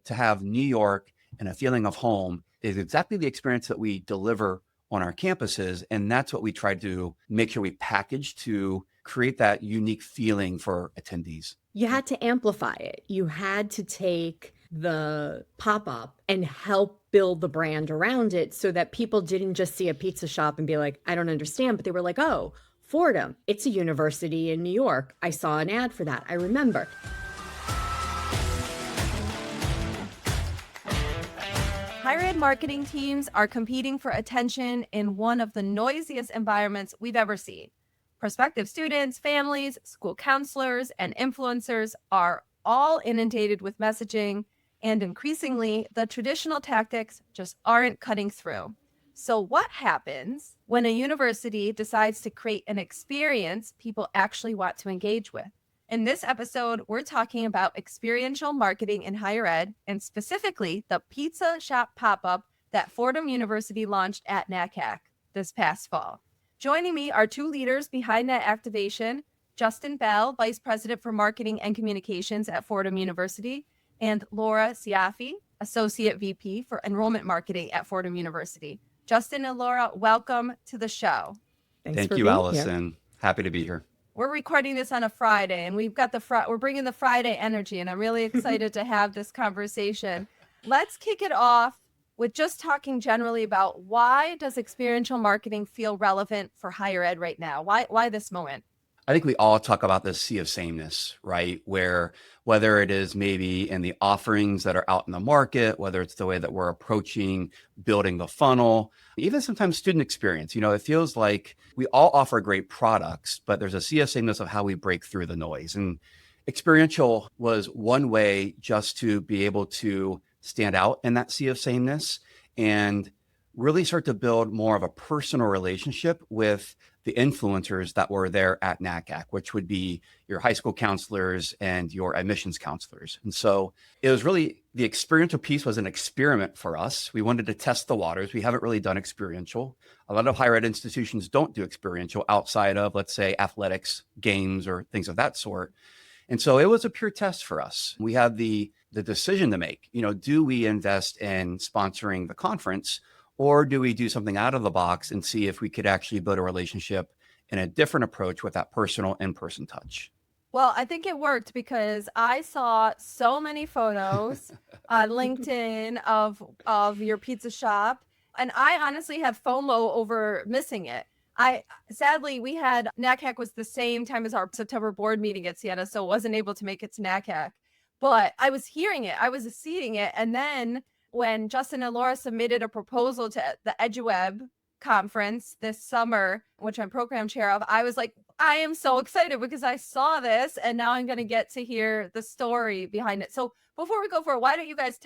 to have New York and a feeling of home is exactly the experience that we deliver on our campuses. And that's what we try to make sure we package to create that unique feeling for attendees. You had to amplify it. You had to take the pop-up and help build the brand around it so that people didn't just see a pizza shop and be like, I don't understand. But they were like, oh, Fordham, it's a university in New York. I saw an ad for that. I remember. Higher ed marketing teams are competing for attention in one of the noisiest environments we've ever seen. Prospective students, families, school counselors, and influencers are all inundated with messaging, and increasingly, the traditional tactics just aren't cutting through. So what happens when a university decides to create an experience people actually want to engage with? In this episode, we're talking about experiential marketing in higher ed, and specifically the pizza shop pop-up that Fordham University launched at NACAC this past fall. Joining me are two leaders behind that activation, Justin Bell, Vice President for Marketing and Communications at Fordham University, and Laura Cioffi, Associate VP for Enrollment Marketing at Fordham University. Justin and Laura, welcome to the show. Thank you, Allison. Happy to be here. We're recording this on a Friday, and we've got we're bringing the Friday energy, and I'm really excited to have this conversation. Let's kick it off with just talking generally about why does experiential marketing feel relevant for higher ed right now? Why this moment? I think we all talk about this sea of sameness, right? Where whether it is maybe in the offerings that are out in the market, whether it's the way that we're approaching building the funnel, even sometimes student experience, it feels like we all offer great products, but there's a sea of sameness of how we break through the noise. And experiential was one way just to be able to stand out in that sea of sameness and really start to build more of a personal relationship with the influencers that were there at NACAC, which would be your high school counselors and your admissions counselors. And so it was really, the experiential piece was an experiment for us. We wanted to test the waters. We haven't really done experiential. A lot of higher ed institutions don't do experiential outside of, let's say, athletics, games, or things of that sort. And so it was a pure test for us. We had the decision to make, do we invest in sponsoring the conference, or do we do something out of the box and see if we could actually build a relationship in a different approach with that personal in-person touch? Well, I think it worked because I saw so many photos on LinkedIn of your pizza shop, and I honestly have FOMO over missing it. Sadly, we had NACAC was the same time as our September board meeting at Siena, so wasn't able to make it to NACAC. But I was hearing it, I was seeing it, and then when Justin and Laura submitted a proposal to the EduWeb conference this summer, which I'm program chair of, I was like, I am so excited because I saw this and now I'm going to get to hear the story behind it. So before we go for it, why don't you guys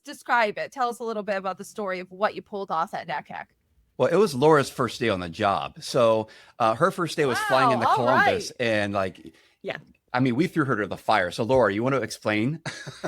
describe it? Tell us a little bit about the story of what you pulled off at NACAC. Well, it was Laura's first day on the job. So her first day was flying into Columbus and we threw her to the fire. So Laura, you want to explain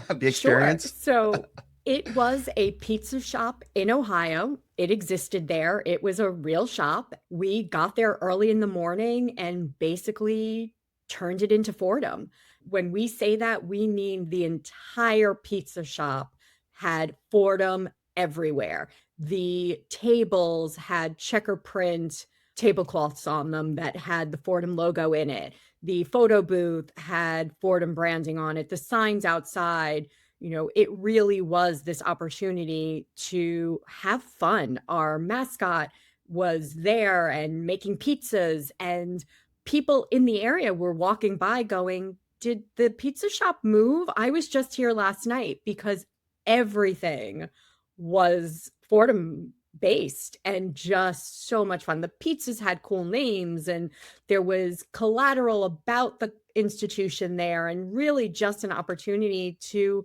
the experience? Sure. So it was a pizza shop in Ohio. It existed there. It was a real shop. We got there early in the morning and basically turned it into Fordham. When we say that, we mean the entire pizza shop had Fordham everywhere. The tables had checker print tablecloths on them that had the Fordham logo in it. The photo booth had Fordham branding on it. The signs outside, it really was this opportunity to have fun. Our mascot was there and making pizzas, and people in the area were walking by going, did the pizza shop move? I was just here last night, because everything was Fordham based and just so much fun. The pizzas had cool names and there was collateral about the institution there, and really just an opportunity to,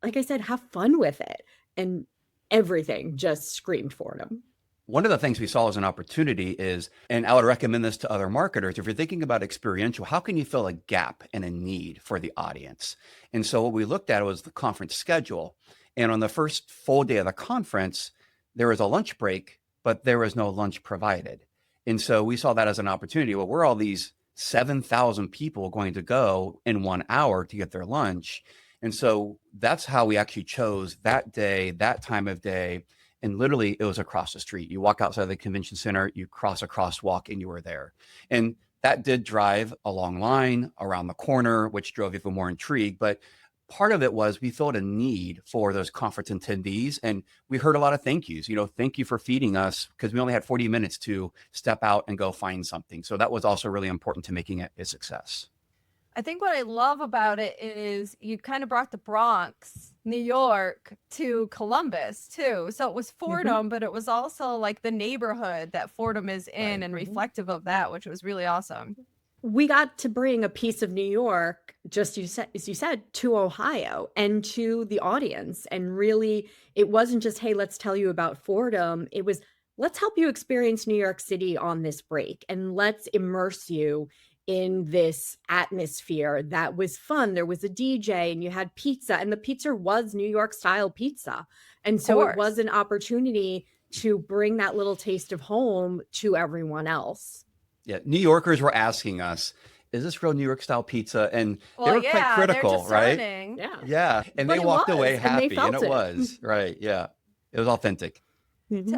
like I said, have fun with it. And everything just screamed Fordham. One of the things we saw as an opportunity is, and I would recommend this to other marketers, if you're thinking about experiential, how can you fill a gap and a need for the audience? And so what we looked at was the conference schedule. And on the first full day of the conference, there was a lunch break, but there was no lunch provided. And so we saw that as an opportunity. Well, we're all these 7,000 people going to go in 1 hour to get their lunch. And so that's how we actually chose that day, that time of day. And literally it was across the street. You walk outside the convention center, you cross a crosswalk and you were there. And that did drive a long line around the corner, which drove even more intrigue. But part of it was we felt a need for those conference attendees. And we heard a lot of thank yous, thank you for feeding us, because we only had 40 minutes to step out and go find something. So that was also really important to making it a success. I think what I love about it is you kind of brought the Bronx, New York to Columbus too. So it was Fordham, but it was also like the neighborhood that Fordham is in and reflective of that, which was really awesome. We got to bring a piece of New York, just as you said, to Ohio and to the audience. And really, it wasn't just, hey, let's tell you about Fordham. It was, let's help you experience New York City on this break, and let's immerse you in this atmosphere that was fun. There was a DJ and you had pizza, and the pizza was New York style pizza. And so it was an opportunity to bring that little taste of home to everyone else. Yeah. New Yorkers were asking us, is this real New York style pizza? And they were quite critical, right? Yeah. And they walked away happy, and it was, right. Yeah. It was authentic.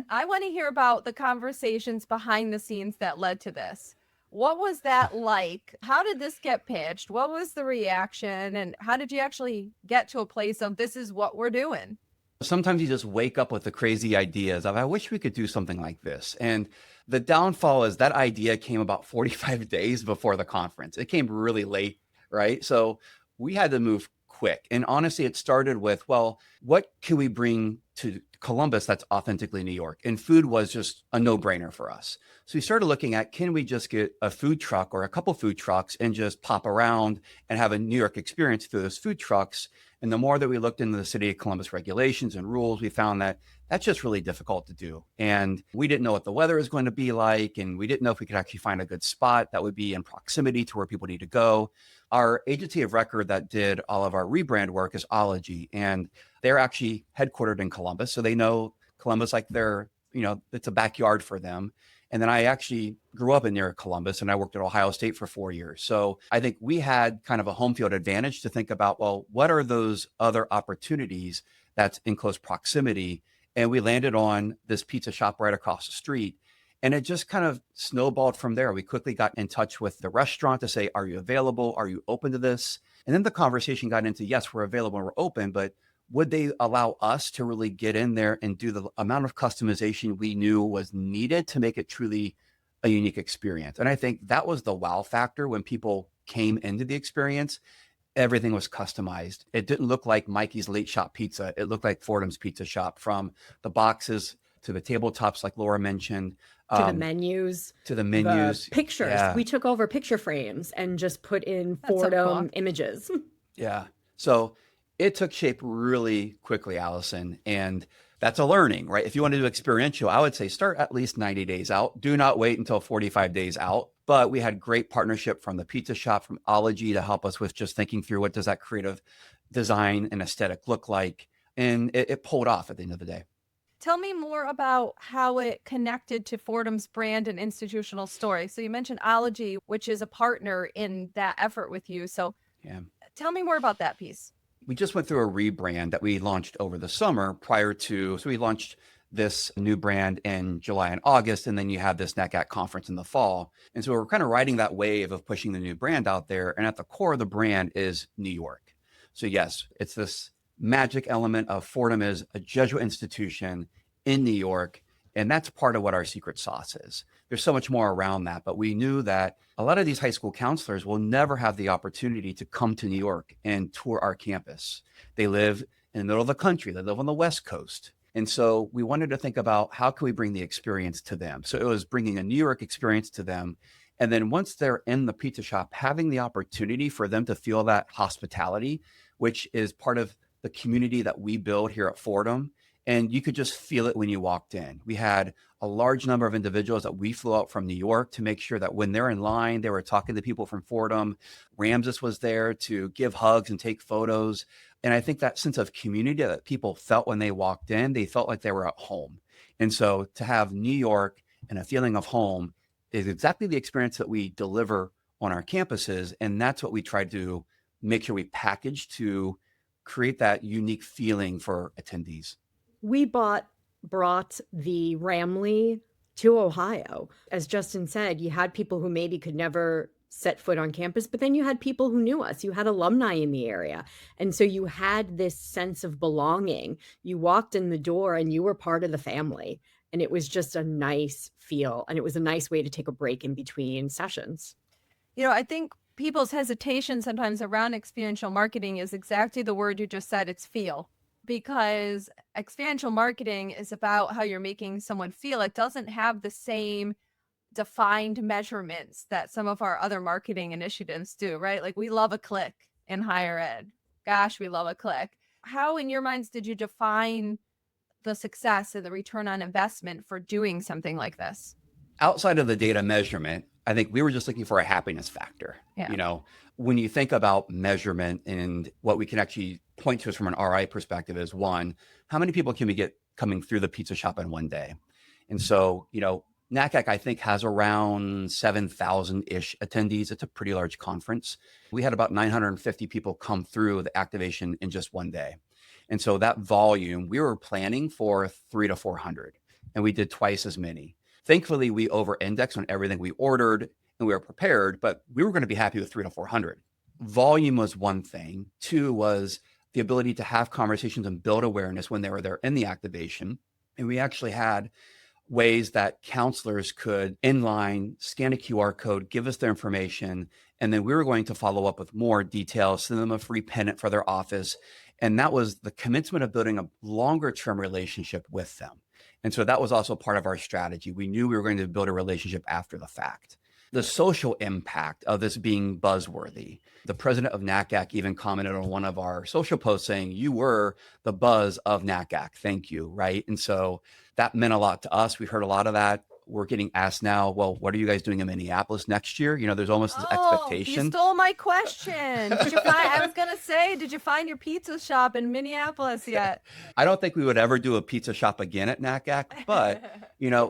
I want to hear about the conversations behind the scenes that led to this. What was that like? How did this get pitched? What was the reaction? And how did you actually get to a place of this is what we're doing? Sometimes you just wake up with the crazy ideas of, I wish we could do something like this. And the downfall is that idea came about 45 days before the conference. It came really late, right? So we had to move quick. And honestly, it started with, well, what can we bring to Columbus that's authentically New York? And food was just a no-brainer for us. So we started looking at, can we just get a food truck or a couple food trucks and just pop around and have a New York experience through those food trucks? And the more that we looked into the city of Columbus regulations and rules, we found that that's just really difficult to do. And we didn't know what the weather is going to be like. And we didn't know if we could actually find a good spot that would be in proximity to where people need to go. Our agency of record that did all of our rebrand work is Ology, and they're actually headquartered in Columbus. So they know Columbus like they're, it's a backyard for them. And then I actually grew up near Columbus, and I worked at Ohio State for 4 years. So I think we had kind of a home field advantage to think about, well, what are those other opportunities that's in close proximity? And we landed on this pizza shop right across the street. And it just kind of snowballed from there. We quickly got in touch with the restaurant to say, are you available? Are you open to this? And then the conversation got into, yes, we're available and we're open, but would they allow us to really get in there and do the amount of customization we knew was needed to make it truly a unique experience? And I think that was the wow factor when people came into the experience. Everything was customized. It didn't look like Mikey's Late Shop Pizza. It looked like Fordham's Pizza Shop, from the boxes to the tabletops, like Laura mentioned. To the menus. The pictures. Yeah. We took over picture frames and just put in Fordham images. Yeah. So it took shape really quickly, Allison. And that's a learning, right? If you want to do experiential, I would say start at least 90 days out. Do not wait until 45 days out. But we had great partnership from the pizza shop, from Ology, to help us with just thinking through what does that creative design and aesthetic look like. And it pulled off at the end of the day. Tell me more about how it connected to Fordham's brand and institutional story. So you mentioned Ology, which is a partner in that effort with you. So tell me more about that piece. We just went through a rebrand that we launched over the summer so we launched this new brand in July and August, and then you have this NACAC conference in the fall. And so we're kind of riding that wave of pushing the new brand out there. And at the core of the brand is New York. So yes, it's this magic element of Fordham is a Jesuit institution in New York. And that's part of what our secret sauce is. There's so much more around that, but we knew that a lot of these high school counselors will never have the opportunity to come to New York and tour our campus. They live in the middle of the country. They live on the West Coast. And so we wanted to think about how can we bring the experience to them? So it was bringing a New York experience to them. And then once they're in the pizza shop, having the opportunity for them to feel that hospitality, which is part of the community that we build here at Fordham. And you could just feel it when you walked in. We had a large number of individuals that we flew out from New York to make sure that when they're in line, they were talking to people from Fordham. Ramses was there to give hugs and take photos. And I think that sense of community that people felt when they walked in, they felt like they were at home. And so to have New York and a feeling of home is exactly the experience that we deliver on our campuses. And that's what we tried to make sure we package to create that unique feeling for attendees? We brought the Ramley to Ohio. As Justin said, you had people who maybe could never set foot on campus, but then you had people who knew us. You had alumni in the area. And so you had this sense of belonging. You walked in the door and you were part of the family. And it was just a nice feel. And it was a nice way to take a break in between sessions. I think people's hesitation sometimes around experiential marketing is exactly the word you just said. It's feel. Because experiential marketing is about how you're making someone feel. It doesn't have the same defined measurements that some of our other marketing initiatives do, right? Like we love a click in higher ed. Gosh, we love a click. How in your minds did you define the success and the return on investment for doing something like this? Outside of the data measurement, I think we were just looking for a happiness factor. Yeah. When you think about measurement and what we can actually point to us from an RI perspective is one, how many people can we get coming through the pizza shop in one day? And so, NACAC, I think, has around 7,000-ish attendees. It's a pretty large conference. We had about 950 people come through the activation in just one day. And so that volume, we were planning for 300 to 400, and we did twice as many. Thankfully, we over-indexed on everything we ordered, and we were prepared, but we were going to be happy with 300 to 400. Volume was one thing. Two was the ability to have conversations and build awareness when they were there in the activation. And we actually had ways that counselors could inline, scan a QR code, give us their information, and then we were going to follow up with more details, send them a free pennant for their office. And that was the commencement of building a longer term relationship with them. And so that was also part of our strategy. We knew we were going to build a relationship after the fact. The social impact of this being buzzworthy. The president of NACAC even commented on one of our social posts saying, "You were the buzz of NACAC. Thank you." Right. And so that meant a lot to us. We heard a lot of that. We're getting asked now, well, what are you guys doing in Minneapolis next year? There's almost this expectation. You stole my question. I was going to say, did you find your pizza shop in Minneapolis yet? I don't think we would ever do a pizza shop again at NACAC, but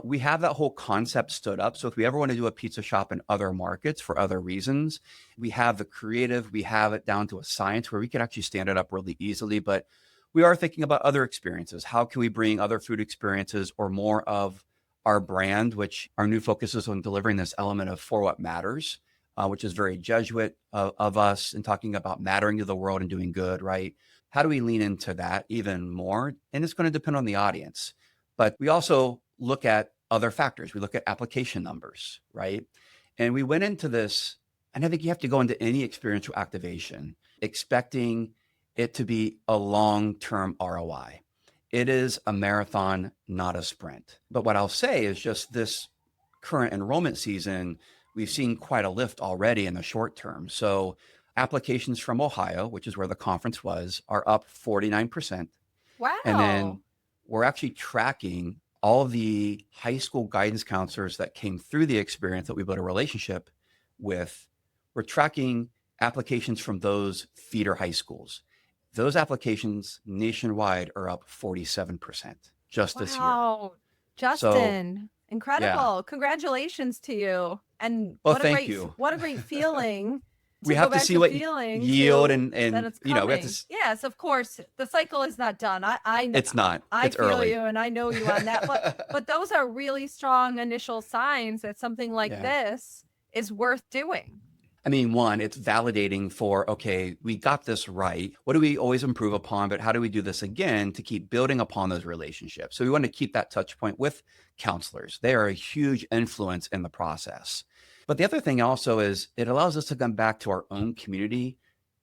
we have that whole concept stood up. So if we ever want to do a pizza shop in other markets for other reasons, we have the creative, we have it down to a science where we can actually stand it up really easily. But we are thinking about other experiences. How can we bring other food experiences or more of our brand, which our new focus is on delivering this element of for what matters, which is very Jesuit of us and talking about mattering to the world and doing good, right? How do we lean into that even more? And it's going to depend on the audience. But we also look at other factors. We look at application numbers, right? And we went into this, and I think you have to go into any experiential activation expecting it to be a long-term ROI. It is a marathon, not a sprint. But what I'll say is just this current enrollment season, we've seen quite a lift already in the short term. So applications from Ohio, which is where the conference was, are up 49%. Wow. And then we're actually tracking all the high school guidance counselors that came through the experience that we built a relationship with. We're tracking applications from those feeder high schools. Those applications nationwide are up 47% just this year. Wow, Justin, incredible. Yeah. Congratulations to you. And thank you. What a great feeling. We have to see what yield and we have to. Yes, of course. The cycle is not done. I know. It's not. It's feel early. you and I know you on that. But those are really strong initial signs that something like this is worth doing. I mean, one, it's validating for, okay, we got this right. What do we always improve upon? But how do we do this again to keep building upon those relationships? So we want to keep that touch point with counselors. They are a huge influence in the process. But the other thing also is it allows us to come back to our own community,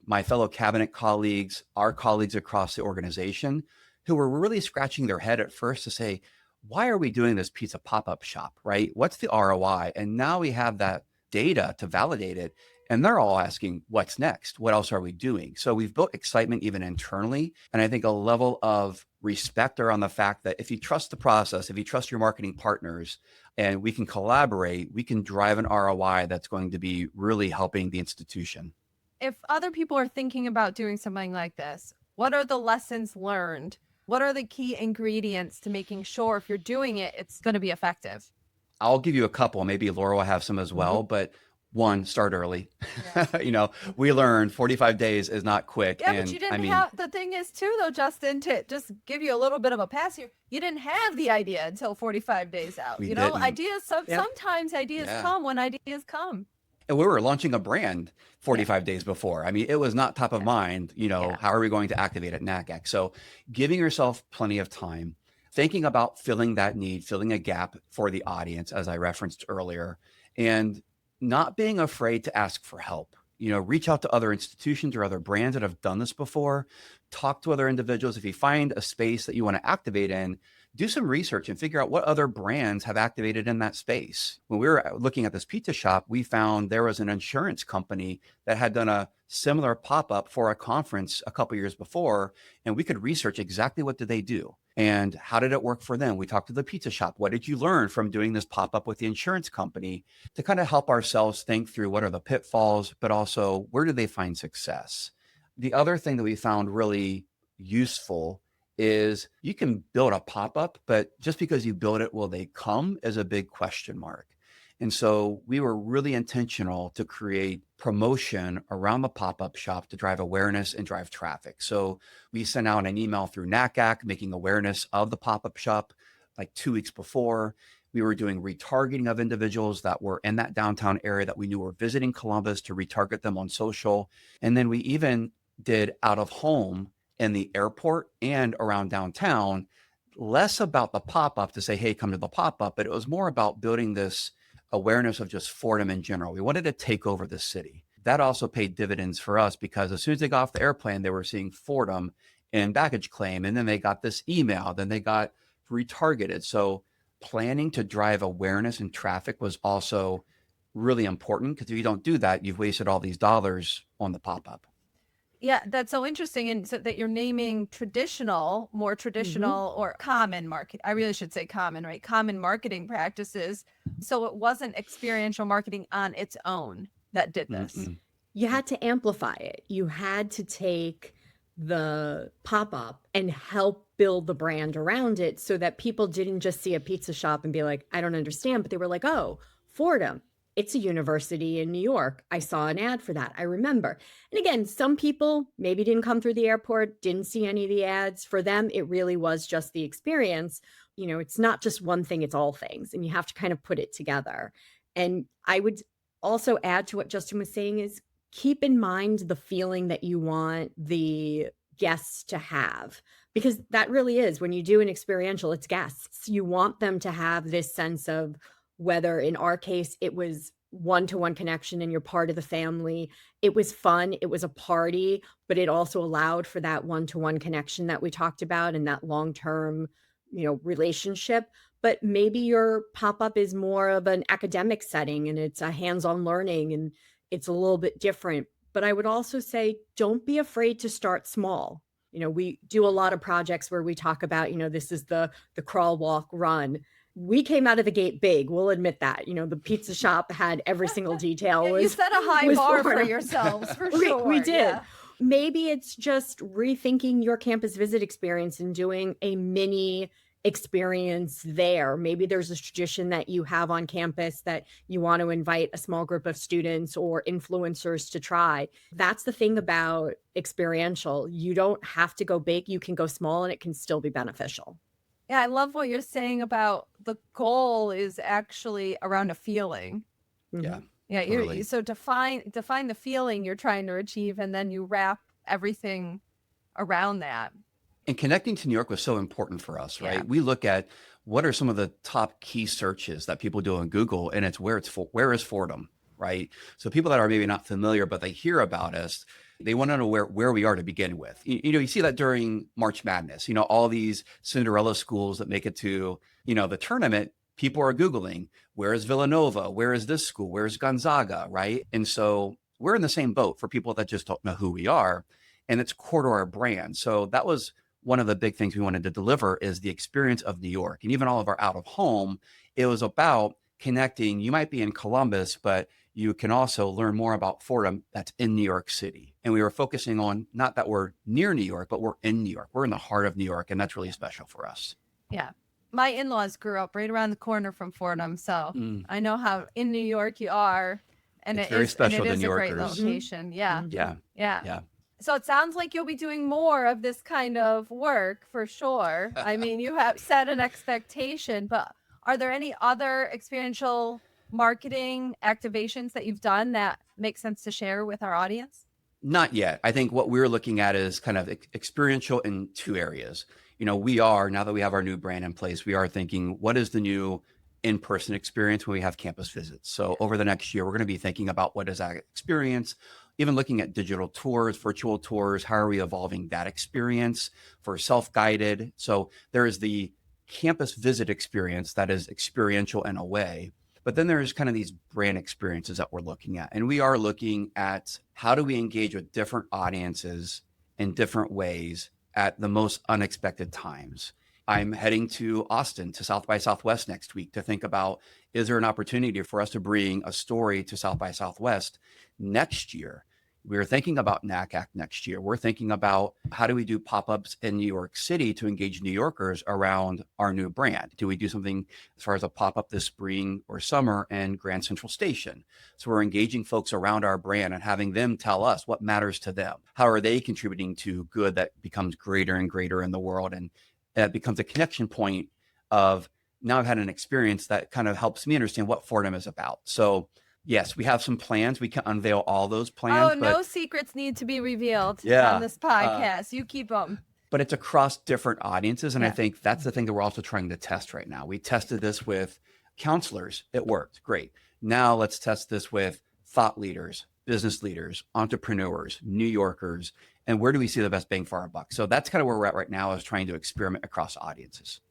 my fellow cabinet colleagues, our colleagues across the organization, who were really scratching their head at first to say, why are we doing this pizza pop-up shop, right? What's the ROI? And now we have that data to validate it. And they're all asking, what's next? What else are we doing? So we've built excitement even internally. And I think a level of respect around the fact that if you trust the process, if you trust your marketing partners, and we can collaborate, we can drive an ROI that's going to be really helping the institution. If other people are thinking about doing something like this, what are the lessons learned? What are the key ingredients to making sure if you're doing it, it's going to be effective? I'll give you a couple. Maybe Laura will have some as well. But One, start early. Yeah. We learned 45 days is not quick. Yeah, but And you didn't I mean, have, the thing is too, though, Justin, to just give you a little bit of a pass here, you didn't have the idea until 45 days out. we You know, didn't. ideas, Yep. sometimes ideas Yeah. come when ideas come. And we were launching a brand Yeah. 45 days before. I mean, it was not top of Yeah. mind, Yeah. how are we going to activate at NACAC? So giving yourself plenty of time, thinking about filling that need, filling a gap for the audience, as I referenced earlier, and not being afraid to ask for help. Reach out to other institutions or other brands that have done this before. Talk to other individuals. If you find a space that you want to activate in, do some research and figure out what other brands have activated in that space. When we were looking at this pizza shop, we found there was an insurance company that had done a similar pop-up for a conference a couple years before, and we could research exactly what did they do and how did it work for them. We talked to the pizza shop. What did you learn from doing this pop-up with the insurance company, to kind of help ourselves think through what are the pitfalls, but also where do they find success. The other thing that we found really useful is you can build a pop-up, but just because you build it, will they come, is a big question mark. And so we were really intentional to create promotion around the pop-up shop to drive awareness and drive traffic. So we sent out an email through NACAC making awareness of the pop-up shop like 2 weeks before. We were doing retargeting of individuals that were in that downtown area that we knew were visiting Columbus to retarget them on social. And then we even did out of home in the airport and around downtown, less about the pop-up to say, hey, come to the pop-up, but it was more about building this awareness of just Fordham in general. We wanted to take over the city. That also paid dividends for us, because as soon as they got off the airplane, they were seeing Fordham and baggage claim. And then they got this email, then they got retargeted. So planning to drive awareness and traffic was also really important, because if you don't do that, you've wasted all these dollars on the pop-up. Yeah, that's so interesting. And so that you're naming traditional, more traditional or common market. I really should say common, right? Common marketing practices. So it wasn't experiential marketing on its own that did this. Mm-mm. You had to amplify it. You had to take the pop-up and help build the brand around it, so that people didn't just see a pizza shop and be like, I don't understand, but they were like, oh, Fordham, it's a university in New York. I saw an ad for that. I remember. And again, some people maybe didn't come through the airport, didn't see any of the ads. For them, it really was just the experience. It's not just one thing, it's all things. And you have to kind of put it together. And I would also add to what Justin was saying is, keep in mind the feeling that you want the guests to have, because that really is, when you do an experiential, it's guests. You want them to have this sense of, whether in our case, it was one-to-one connection and you're part of the family. It was fun. It was a party, but it also allowed for that one-to-one connection that we talked about and that long-term, relationship. But maybe your pop-up is more of an academic setting and it's a hands-on learning and it's a little bit different. But I would also say, don't be afraid to start small. We do a lot of projects where we talk about, this is the crawl, walk, run. We came out of the gate big. We'll admit that. The pizza shop had every single detail. Yeah, you set a high bar for Fordham. yourselves, for sure. We did. Yeah. Maybe it's just rethinking your campus visit experience and doing a mini experience there. Maybe there's a tradition that you have on campus that you want to invite a small group of students or influencers to try. That's the thing about experiential. You don't have to go big. You can go small and it can still be beneficial. Yeah, I love what you're saying about the goal is actually around a feeling. Yeah. Yeah, Totally. so define the feeling you're trying to achieve, and then you wrap everything around that. And connecting to New York was so important for us, right? Yeah. We look at what are some of the top key searches that people do on Google, and it's where is Fordham, right? So people that are maybe not familiar, but they hear about us, they want to know where we are to begin with. You see that during March Madness, all these Cinderella schools that make it to, the tournament, people are Googling, where is Villanova? Where is this school? Where's Gonzaga, right? And so we're in the same boat for people that just don't know who we are, and it's core to our brand. So that was one of the big things we wanted to deliver, is the experience of New York. And even all of our out of home, it was about connecting. You might be in Columbus, but you can also learn more about Fordham that's in New York City. And we were focusing on not that we're near New York, but we're in New York. We're in the heart of New York, and that's really special for us. Yeah. My in-laws grew up right around the corner from Fordham, so I know how in New York you are. And It's it very is, and special it to is New a great Yorkers. location. Yeah. Yeah. Yeah. Yeah. So it sounds like you'll be doing more of this kind of work for sure. I mean, you have set an expectation, but are there any other experiential marketing activations that you've done that make sense to share with our audience? Not yet. I think what we're looking at is kind of experiential in two areas. We are, now that we have our new brand in place, we are thinking, what is the new in-person experience when we have campus visits? So over the next year, we're going to be thinking about what is that experience, even looking at digital tours, virtual tours, how are we evolving that experience for self-guided? So there is the campus visit experience that is experiential in a way. But then there's kind of these brand experiences that we're looking at. And we are looking at how do we engage with different audiences in different ways at the most unexpected times. I'm heading to Austin to South by Southwest next week to think about, is there an opportunity for us to bring a story to South by Southwest next year? We're thinking about NACAC next year. We're thinking about how do we do pop-ups in New York City to engage New Yorkers around our new brand? Do we do something as far as a pop-up this spring or summer in Grand Central Station? So we're engaging folks around our brand and having them tell us what matters to them. How are they contributing to good that becomes greater and greater in the world? And it becomes a connection point of, now I've had an experience that kind of helps me understand what Fordham is about. So yes, we have some plans. We can unveil all those plans. Oh, no secrets need to be revealed Yeah, on this podcast. You keep them. but it's across different audiences. And I Yeah. think that's the thing that we're also trying to test right now. We tested this with counselors. It worked. Great. Now let's test this with thought leaders, business leaders, entrepreneurs, New Yorkers, and where do we see the best bang for our buck? So that's kind of where we're at right now, is trying to experiment across audiences.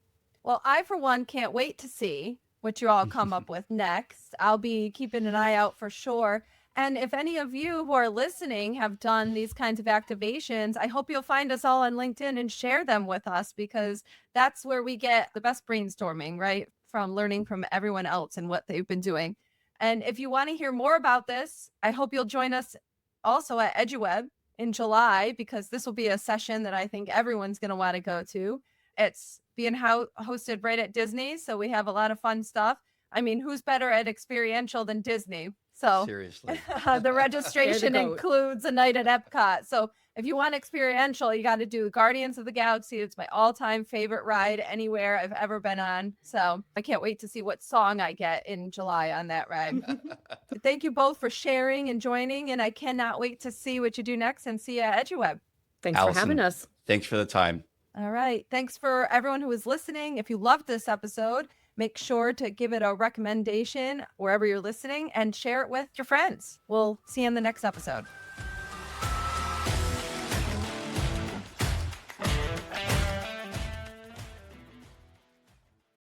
Well, I, for one, can't wait to see what you all come up with next. I'll be keeping an eye out for sure. And if any of you who are listening have done these kinds of activations, I hope you'll find us all on LinkedIn and share them with us, because that's where we get the best brainstorming, right? From learning from everyone else and what they've been doing. And if you want to hear more about this, I hope you'll join us also at EduWeb in July, because this will be a session that I think everyone's going to want to go to. It's being hosted right at Disney, so we have a lot of fun stuff. I mean, who's better at experiential than Disney? So Seriously. the registration They're the goat. includes a night at Epcot. So if you want experiential, you got to do Guardians of the Galaxy. It's my all-time favorite ride anywhere I've ever been on. So I can't wait to see what song I get in July on that ride. Thank you both for sharing and joining, and I cannot wait to see what you do next and see you at EduWeb. Thanks Allison, for having us. Thanks for the time. All right. Thanks for everyone who is listening. If you loved this episode, make sure to give it a recommendation wherever you're listening and share it with your friends. We'll see you in the next episode.